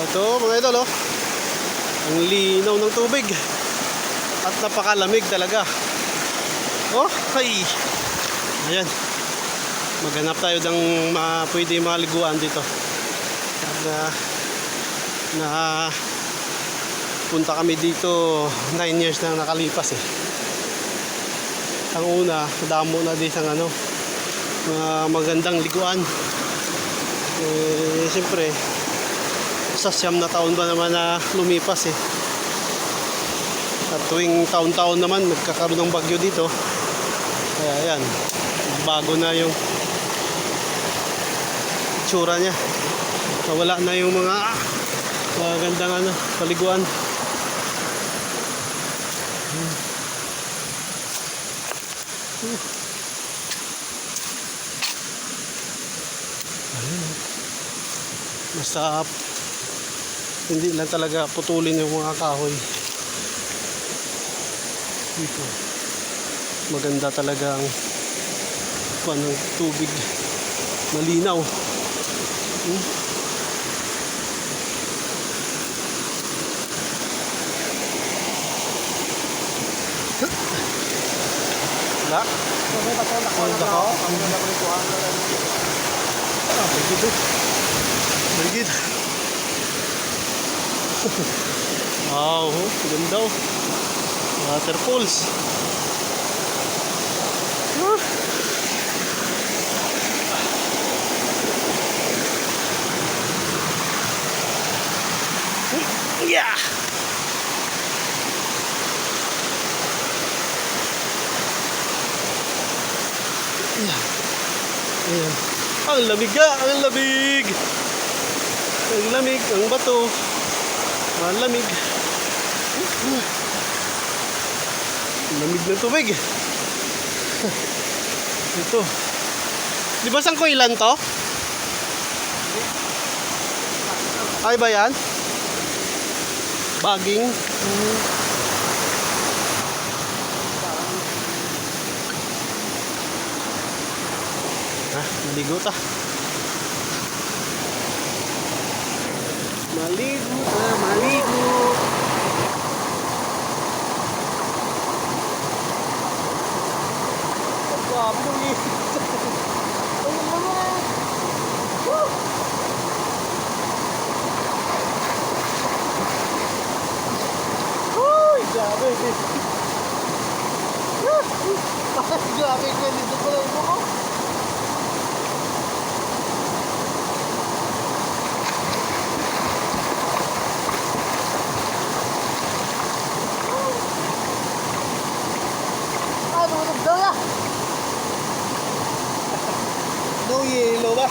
Ito mga idol, oh. Ang linaw ng tubig. At napakalamig talaga. Oh, ay. Ayan. Maghanap tayo ng pwede maliguan dito. Punta kami dito 9 years na nakalipas eh. Ang una, damo na din ang magandang liguan. Siyempre, sa 9 na taon ba naman na lumipas eh. At tuwing taon-taon naman nagkakaroon ng bagyo dito. Kaya ayan, bago na yung itsura niya. Nawala na yung mga magandang paliguan. Basta hindi lang talaga putulin yung mga kahoy dito. Maganda talaga ang ng tubig, malinaw. Magid. Wow, ganda. Waterfalls. Yeah. Ayan. Ang lamig nga, ang lamig. Ang lamig, ang bato. Ang lamig. Ang lamig ng tubig. Ito. Di ba sangkoilan to? Ay ba yan? Baging. Maligo ta. Maligo ta, maligo. Grabe ka dito pala ito ko. No yellow ba?